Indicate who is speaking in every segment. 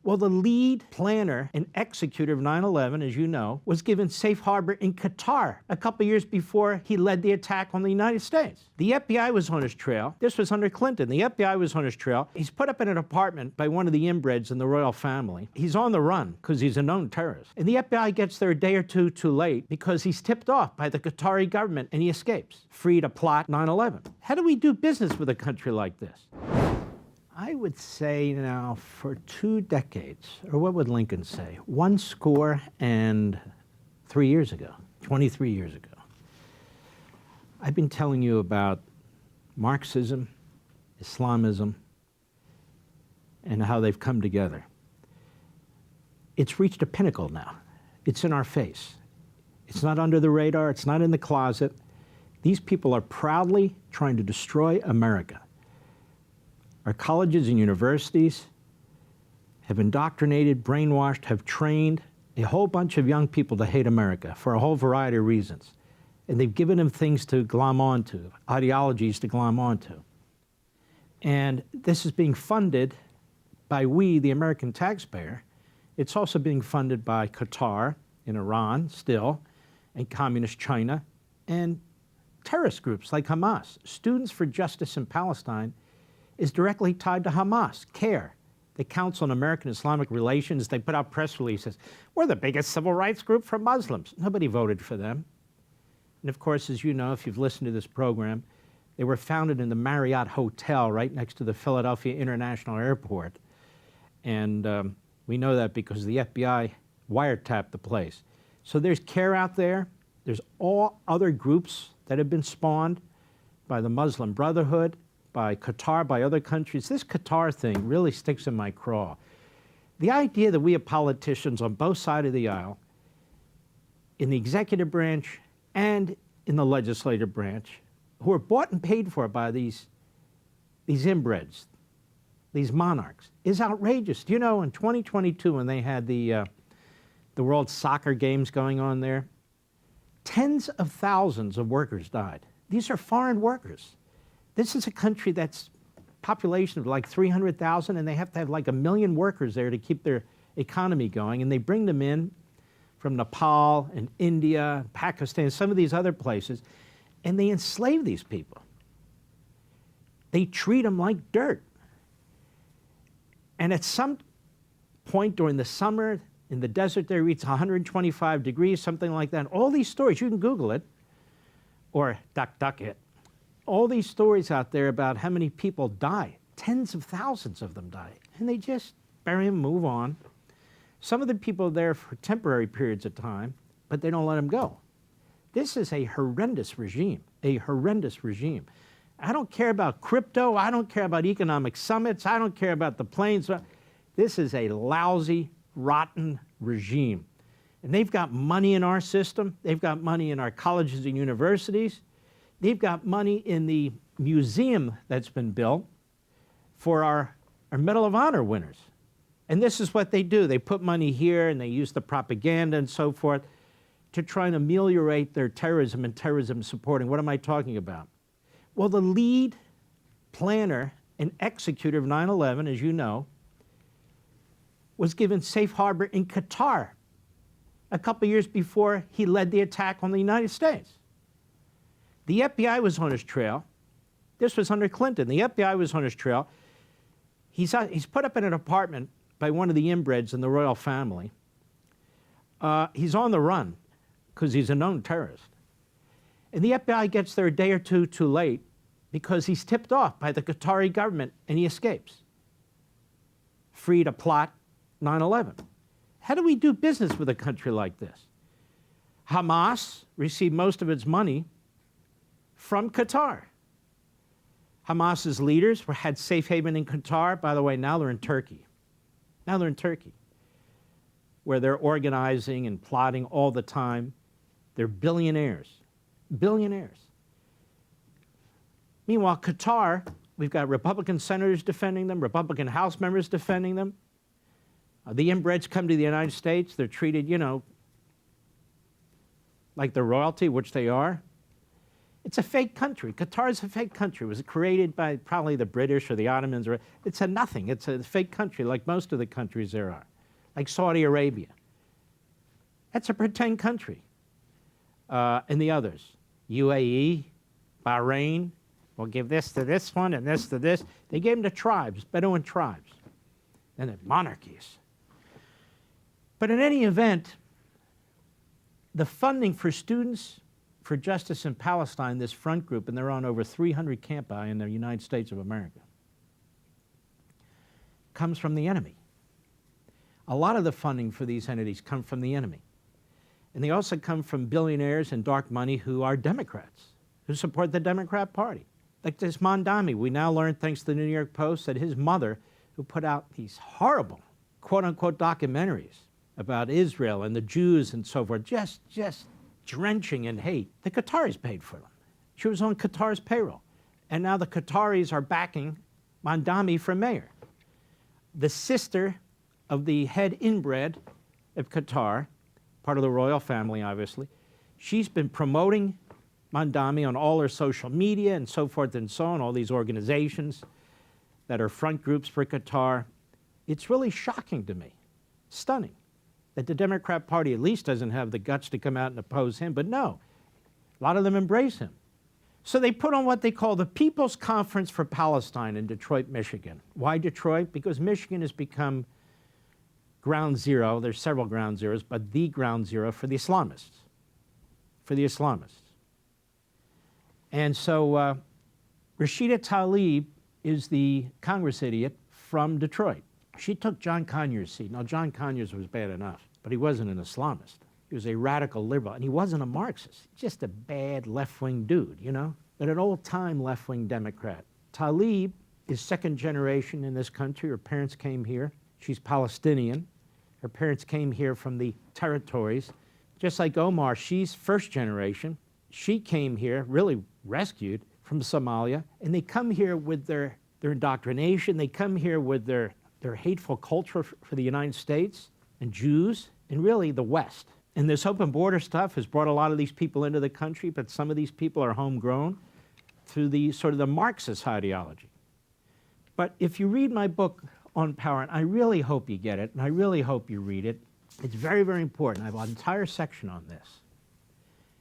Speaker 1: Well, the lead planner and executor of 9/11, as you know, was given safe harbor in Qatar a couple years before he led the attack on the United States. The FBI was on his trail. This was under Clinton. The FBI was on his trail. He's put up in an apartment by one of the inbreds in the royal family. He's on the run because he's a known terrorist. And the FBI gets there a day or two too late because he's tipped off by the Qatari government and he escapes, free to plot 9/11. How do we do business with a country like this? I would say now for 2 decades, or what would Lincoln say? 103 years ago, 23 years ago. I've been telling you about Marxism, Islamism, and how they've come together. It's reached a pinnacle now. It's in our face. It's not under the radar. It's not in the closet. These people are proudly trying to destroy America. Our colleges and universities have indoctrinated, brainwashed, have trained a whole bunch of young people to hate America for a whole variety of reasons. And they've given them things to glom onto, ideologies to glom onto. And this is being funded by we, the American taxpayer. It's also being funded by Qatar and Iran still, and communist China, and terrorist groups like Hamas. Students for Justice in Palestine is directly tied to Hamas, CARE, the Council on American Islamic Relations. They put out press releases. We're the biggest civil rights group for Muslims. Nobody voted for them. And of course, as you know, if you've listened to this program, they were founded in the Marriott Hotel right next to the Philadelphia International Airport. And we know that because the FBI wiretapped the place. So there's CARE out there. There's all other groups that have been spawned by the Muslim Brotherhood, by Qatar, by other countries. This Qatar thing really sticks in my craw. The idea that we have politicians on both sides of the aisle, in the executive branch and in the legislative branch, who are bought and paid for by these inbreds, these monarchs, is outrageous. Do you know, in 2022, when they had the World Soccer Games going on there, tens of thousands of workers died. These are foreign workers. This is a country that's population of like 300,000, and they have to have like 1 million workers there to keep their economy going, and they bring them in from Nepal and India, Pakistan, some of these other places, and they enslave these people. They treat them like dirt. And at some point during the summer, in the desert there, it's 125 degrees, something like that. All these stories, you can Google it, or duck it. All these stories out there about how many people die. Tens of thousands of them die. And they just bury them, move on. Some of the people are there for temporary periods of time, but they don't let them go. This is a horrendous regime, a horrendous regime. I don't care about crypto. I don't care about economic summits. I don't care about the planes. This is a lousy, rotten regime. And they've got money in our system. They've got money in our colleges and universities. They've got money in the museum that's been built for our Medal of Honor winners. And this is what they do. They put money here and they use the propaganda and so forth to try and ameliorate their terrorism and terrorism supporting. What am I talking about? Well, the lead planner and executor of 9/11, as you know, was given safe harbor in Qatar a couple years before he led the attack on the United States. The FBI was on his trail. This was under Clinton. The FBI was on his trail. He's put up in an apartment by one of the inbreds in the royal family. He's on the run because he's a known terrorist. And the FBI gets there a day or two too late because he's tipped off by the Qatari government and he escapes, free to plot 9/11. How do we do business with a country like this? Hamas received most of its money from Qatar. Hamas's leaders had safe haven in Qatar. By the way, now they're in Turkey. Now they're in Turkey, where they're organizing and plotting all the time. They're billionaires. Billionaires. Meanwhile, Qatar, we've got Republican senators defending them, Republican House members defending them. The inbreds come to the United States. They're treated, you know, like they're royalty, which they are. It's a fake country. Qatar is a fake country. It was created by probably the British or the Ottomans. It's a nothing. It's a fake country like most of the countries there are, like Saudi Arabia. That's a pretend country. And the others, UAE, Bahrain, we'll give this to this one and this to this. They gave them to tribes, Bedouin tribes, and then monarchies. But in any event, the funding for Students for Justice in Palestine, this front group, and they're on over 300 campi in the United States of America, comes from the enemy. A lot of the funding for these entities come from the enemy. And they also come from billionaires and dark money who are Democrats, who support the Democrat Party. Like this Mondami, we now learn, thanks to the New York Post, that his mother, who put out these horrible, quote-unquote, documentaries about Israel and the Jews and so forth, just drenching in hate. The Qataris paid for them. She was on Qatar's payroll. And now the Qataris are backing Mondami for mayor. The sister of the head inbred of Qatar, part of the royal family, obviously, she's been promoting Mondami on all her social media and so forth and so on, all these organizations that are front groups for Qatar. It's really shocking to me, stunning, that the Democrat Party at least doesn't have the guts to come out and oppose him, but no, a lot of them embrace him. So they put on what they call the People's Conference for Palestine in Detroit, Michigan. Why Detroit? Because Michigan has become ground zero. There's several ground zeros, but the ground zero for the Islamists, And so Rashida Tlaib is the Congress idiot from Detroit. She took John Conyers' seat. Now, John Conyers was bad enough, but he wasn't an Islamist. He was a radical liberal, and he wasn't a Marxist. Just a bad left-wing dude, you know, but an old-time left-wing Democrat. Tlaib is second generation in this country. Her parents came here. She's Palestinian. Her parents came here from the territories. Just like Omar, she's first generation. She came here, really rescued from Somalia, and they come here with their indoctrination. They come here with their hateful culture for the United States and Jews and really the West. And this open border stuff has brought a lot of these people into the country, but some of these people are homegrown through the sort of the Marxist ideology. But if you read my book on power, and I really hope you get it, and I really hope you read it, it's very, very important. I have an entire section on this.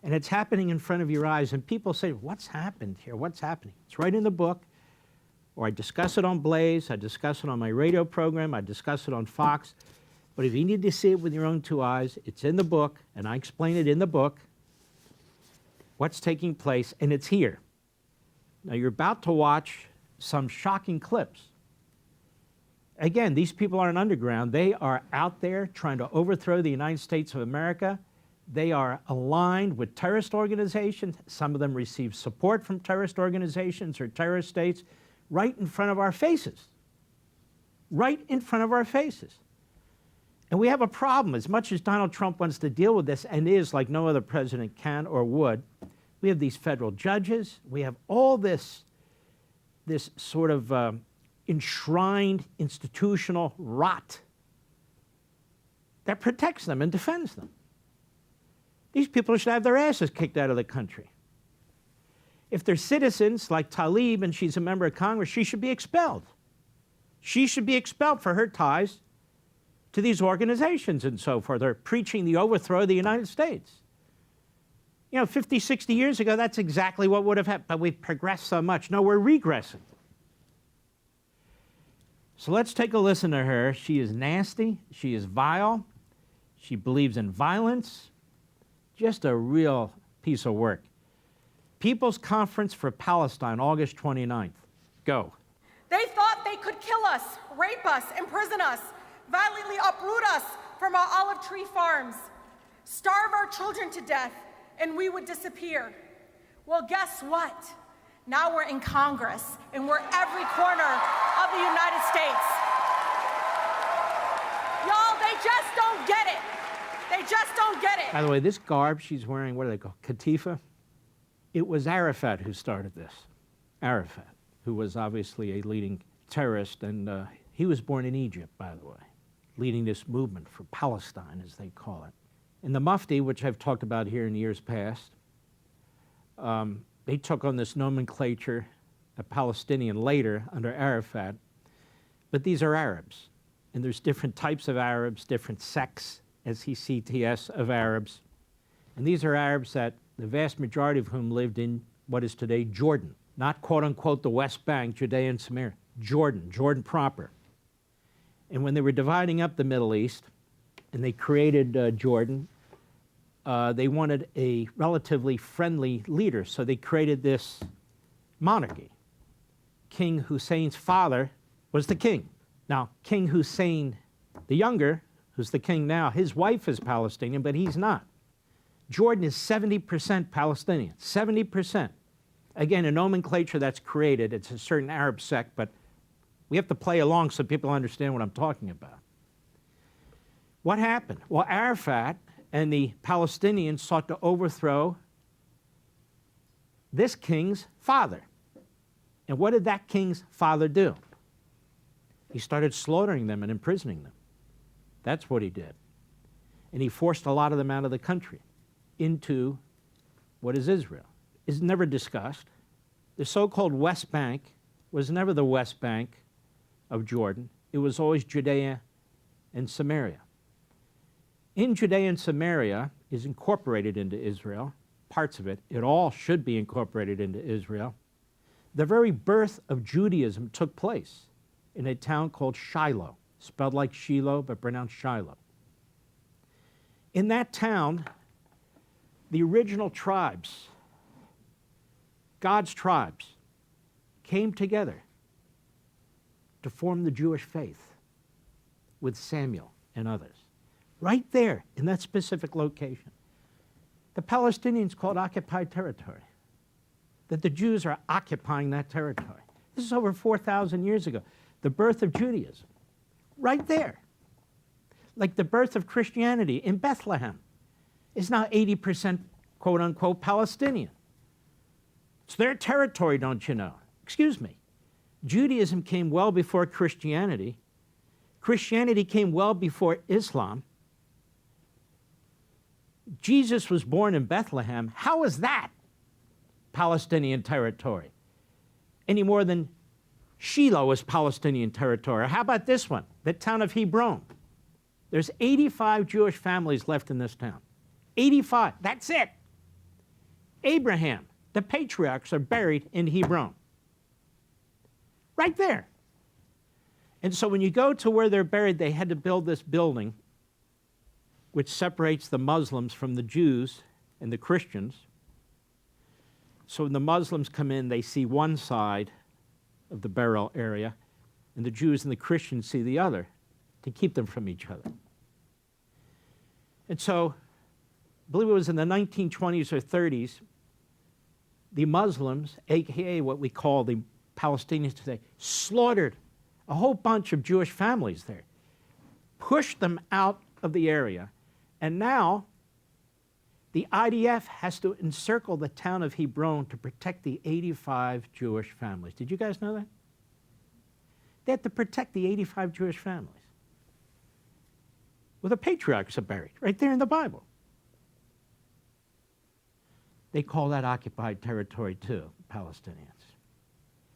Speaker 1: And it's happening in front of your eyes, and people say, what's happened here? What's happening? It's right in the book, or I discuss it on Blaze, I discuss it on my radio program, I discuss it on Fox. But if you need to see it with your own two eyes, it's in the book, and I explain it in the book, what's taking place, and it's here. Now, you're about to watch some shocking clips. Again, these people aren't underground. They are out there trying to overthrow the United States of America. They are aligned with terrorist organizations. Some of them receive support from terrorist organizations or terrorist states right in front of our faces. Right in front of our faces. And we have a problem. As much as Donald Trump wants to deal with this, and is like no other president can or would, we have these federal judges. We have all this sort of enshrined institutional rot that protects them and defends them. These people should have their asses kicked out of the country. If they're citizens like Tlaib and she's a member of Congress, she should be expelled. She should be expelled for her ties to these organizations and so forth. They're preaching the overthrow of the United States. You know, 50, 60 years ago, that's exactly what would have happened, but we've progressed so much. No, we're regressing. So let's take a listen to her. She is nasty. She is vile. She believes in violence. Just a real piece of work. People's Conference for Palestine, August 29th. Go.
Speaker 2: They thought they could kill us, rape us, imprison us, violently uproot us from our olive tree farms, starve our children to death, and we would disappear. Well, guess what? Now we're in Congress, and we're every corner of the United States. Y'all, they just don't get it. They just don't get it.
Speaker 1: By the way, this garb she's wearing, what do they call it? Katifa? It was Arafat who started this. Arafat, who was obviously a leading terrorist, and he was born in Egypt, by the way, leading this movement for Palestine, as they call it. And the Mufti, which I've talked about here in years past, they took on this nomenclature, a Palestinian later under Arafat, but these are Arabs. And there's different types of Arabs, different sects, SECTS of Arabs. And these are Arabs that the vast majority of whom lived in what is today Jordan, not quote unquote the West Bank, Judea and Samaria, Jordan proper. And when they were dividing up the Middle East and they created Jordan, they wanted a relatively friendly leader, so they created this monarchy. King Hussein's father was the king. Now, King Hussein the Younger, who's the king now, his wife is Palestinian, but he's not. Jordan is 70% Palestinian, 70%. Again, a nomenclature that's created. It's a certain Arab sect, but we have to play along so people understand what I'm talking about. What happened? Well, Arafat and the Palestinians sought to overthrow this king's father. And what did that king's father do? He started slaughtering them and imprisoning them. That's what he did. And he forced a lot of them out of the country into what is Israel. It's never discussed. The so-called West Bank was never the West Bank of Jordan. It was always Judea and Samaria. In Judea and Samaria is incorporated into Israel, parts of it. It all should be incorporated into Israel. The very birth of Judaism took place in a town called Shiloh, spelled like Shiloh, but pronounced Shiloh. In that town, the original tribes, God's tribes, came together to form the Jewish faith with Samuel and others. Right there in that specific location. The Palestinians call it occupied territory. That the Jews are occupying that territory. This is over 4,000 years ago. The birth of Judaism. Right there. Like the birth of Christianity in Bethlehem is now 80% quote unquote Palestinian. It's their territory, don't you know? Excuse me. Judaism came well before Christianity. Christianity came well before Islam. Jesus was born in Bethlehem. How is that Palestinian territory? Any more than Shiloh is Palestinian territory. How about this one, the town of Hebron? There's 85 Jewish families left in this town. 85, that's it. Abraham, the patriarchs are buried in Hebron. Right there. And so when you go to where they're buried, they had to build this building which separates the Muslims from the Jews and the Christians. So when the Muslims come in, they see one side of the burial area, and the Jews and the Christians see the other to keep them from each other. And so, I believe it was in the 1920s or 30s, the Muslims, aka what we call the Palestinians today, slaughtered a whole bunch of Jewish families there, pushed them out of the area, and now the IDF has to encircle the town of Hebron to protect the 85 Jewish families. Did you guys know that? They have to protect the 85 Jewish families. Well, the patriarchs are buried right there in the Bible. They call that occupied territory too, Palestinians.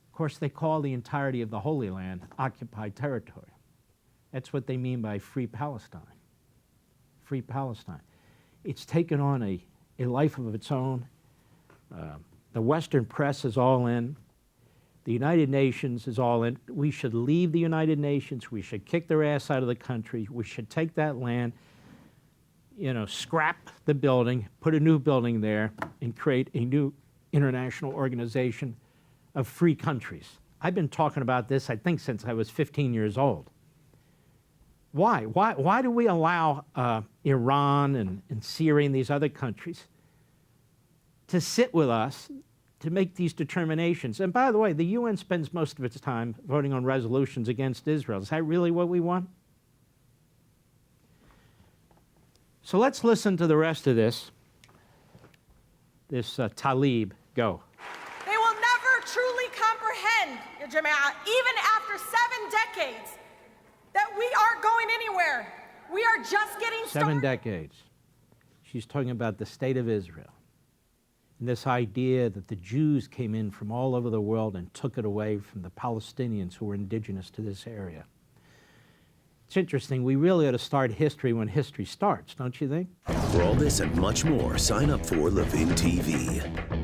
Speaker 1: Of course, they call the entirety of the Holy Land occupied territory. That's what they mean by free Palestine. Free Palestine. It's taken on a life of its own. The Western press is all in. The United Nations is all in. We should leave the United Nations. We should kick their ass out of the country. We should take that land, scrap the building, put a new building there, and create a new international organization of free countries. I've been talking about this, I think, since I was 15 years old. Why? Why do we allow Iran and Syria and these other countries to sit with us to make these determinations? And by the way, the UN spends most of its time voting on resolutions against Israel. Is that really what we want? So let's listen to the rest of this. Talib, go.
Speaker 2: They will never truly comprehend, Ya Jama'ah, even after 7 decades, that we aren't going anywhere. We are just getting started.
Speaker 1: 7 decades. She's talking about the state of Israel. And this idea that the Jews came in from all over the world and took it away from the Palestinians who were indigenous to this area. It's interesting, we really ought to start history when history starts, don't you think?
Speaker 3: For all this and much more, sign up for Levin TV.